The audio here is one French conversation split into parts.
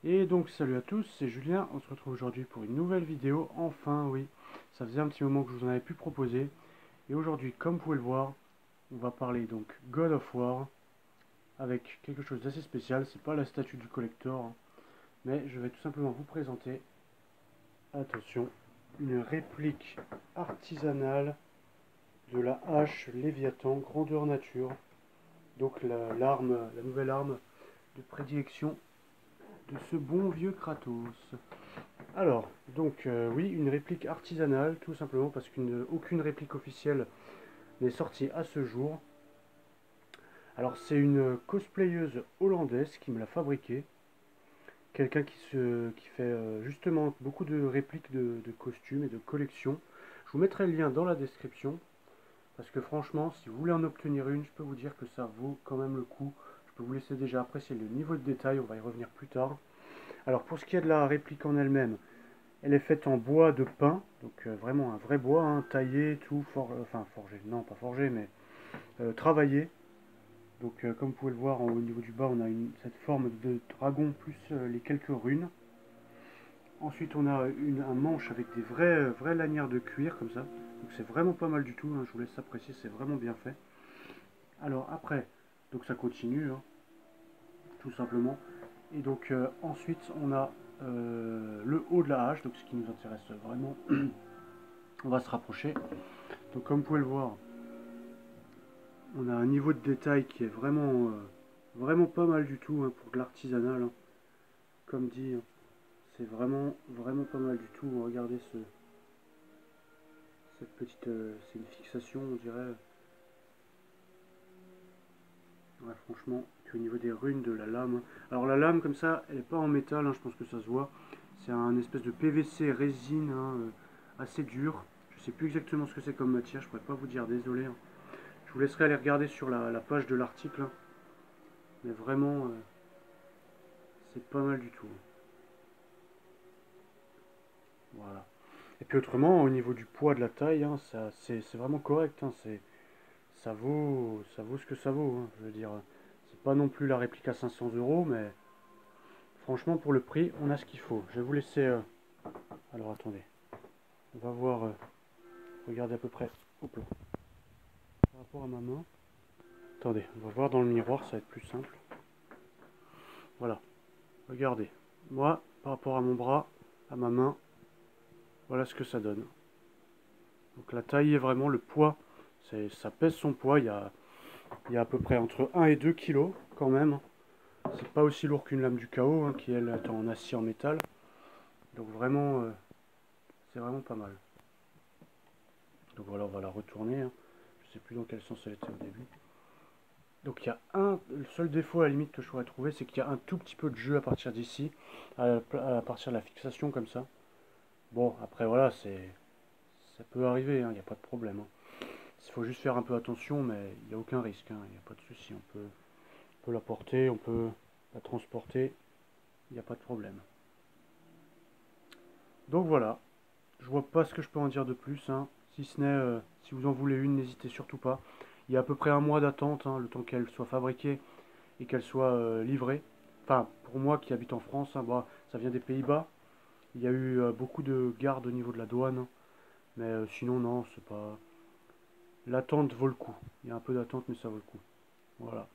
Et donc salut à tous, c'est Julien, on se retrouve aujourd'hui pour une nouvelle vidéo, enfin oui, ça faisait un petit moment que je vous en avais pu proposer, et aujourd'hui comme vous pouvez le voir, on va parler donc God of War, avec quelque chose d'assez spécial, c'est pas la statue du collector, hein, mais je vais tout simplement vous présenter, attention, une réplique artisanale de la hache Léviathan grandeur nature, donc la nouvelle arme de prédilection de ce bon vieux Kratos. Alors, donc oui, une réplique artisanale, tout simplement parce qu'aucune réplique officielle n'est sortie à ce jour. Alors c'est une cosplayeuse hollandaise qui me l'a fabriquée, quelqu'un qui fait justement beaucoup de répliques de costumes et de collections. Je vous mettrai le lien dans la description, parce que franchement, si vous voulez en obtenir une, je peux vous dire que ça vaut quand même le coup. Je peux vous laisser déjà apprécier le niveau de détail, on va y revenir plus tard. Alors pour ce qui est de la réplique en elle-même, elle est faite en bois de pin, donc vraiment un vrai bois, hein, taillé, tout, enfin forgé, non pas forgé, mais travaillé. Donc comme vous pouvez le voir au niveau du bas, on a cette forme de dragon plus les quelques runes. Ensuite on a un manche avec des vraies lanières de cuir comme ça. Donc c'est vraiment pas mal du tout, hein, je vous laisse apprécier, c'est vraiment bien fait. Alors après, donc ça continue, hein, tout simplement. Et donc ensuite on a le haut de la hache, donc ce qui nous intéresse vraiment. On va se rapprocher. Donc comme vous pouvez le voir, on a un niveau de détail qui est vraiment pas mal du tout, hein, pour de l'artisanal, hein. Comme dit, hein, c'est vraiment pas mal du tout. Regardez cette petite, c'est une fixation, on dirait. Ouais, franchement, puis au niveau des runes de la lame, hein. Alors la lame comme ça, elle n'est pas en métal, hein, je pense que ça se voit. C'est un espèce de PVC résine, hein, assez dur. Je sais plus exactement ce que c'est comme matière, je pourrais pas vous dire, désolé, hein. Je vous laisserai aller regarder sur la page de l'article, hein. Mais vraiment, c'est pas mal du tout. Voilà. Et puis autrement, au niveau du poids de la taille, hein, c'est vraiment correct, hein, ça vaut ce que ça vaut, hein, je veux dire. C'est pas non plus la réplique à 500 euros, mais franchement, pour le prix, on a ce qu'il faut. Je vais vous laisser. Alors attendez, on va voir. Regardez à peu près. Hop là. Par rapport à ma main. Attendez, on va voir dans le miroir, ça va être plus simple. Voilà. Regardez. Moi, par rapport à mon bras, à ma main, voilà ce que ça donne. Donc la taille est vraiment le poids. Ça pèse son poids. Il y a à peu près entre 1 et 2 kilos quand même. C'est pas aussi lourd qu'une lame du chaos, hein, qui elle est en acier en métal. Donc vraiment, c'est vraiment pas mal. Donc voilà, on va la retourner, hein. Je sais plus dans quel sens elle était au début. Donc il y a le seul défaut à la limite que je pourrais trouver, c'est qu'il y a un tout petit peu de jeu à partir d'ici, à partir de la fixation comme ça. Bon, après voilà, ça peut arriver, hein, il n'y a pas de problème, hein. Il faut juste faire un peu attention, mais il n'y a aucun risque, hein, il n'y a pas de souci. On peut la porter, on peut la transporter, il n'y a pas de problème. Donc voilà, je vois pas ce que je peux en dire de plus, hein, si ce n'est, si vous en voulez une, n'hésitez surtout pas. Il y a à peu près un mois d'attente, hein, le temps qu'elle soit fabriquée et qu'elle soit livrée. Enfin, pour moi qui habite en France, hein, bah, ça vient des Pays-Bas. Il y a eu beaucoup de gardes au niveau de la douane, hein, mais sinon non, c'est pas. L'attente vaut le coup. Il y a un peu d'attente, mais ça vaut le coup. Voilà.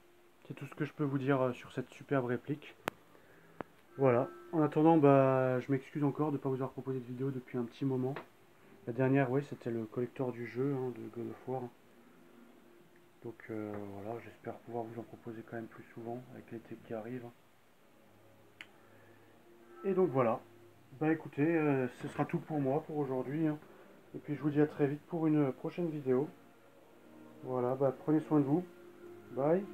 C'est tout ce que je peux vous dire sur cette superbe réplique. Voilà. En attendant, bah, je m'excuse encore de ne pas vous avoir proposé de vidéo depuis un petit moment. La dernière, oui, c'était le collector du jeu, hein, de God of War. Donc voilà, j'espère pouvoir vous en proposer quand même plus souvent avec l'été qui arrive. Et donc voilà. Bah écoutez, ce sera tout pour moi pour aujourd'hui, hein. Et puis je vous dis à très vite pour une prochaine vidéo. Voilà, bah prenez soin de vous. Bye.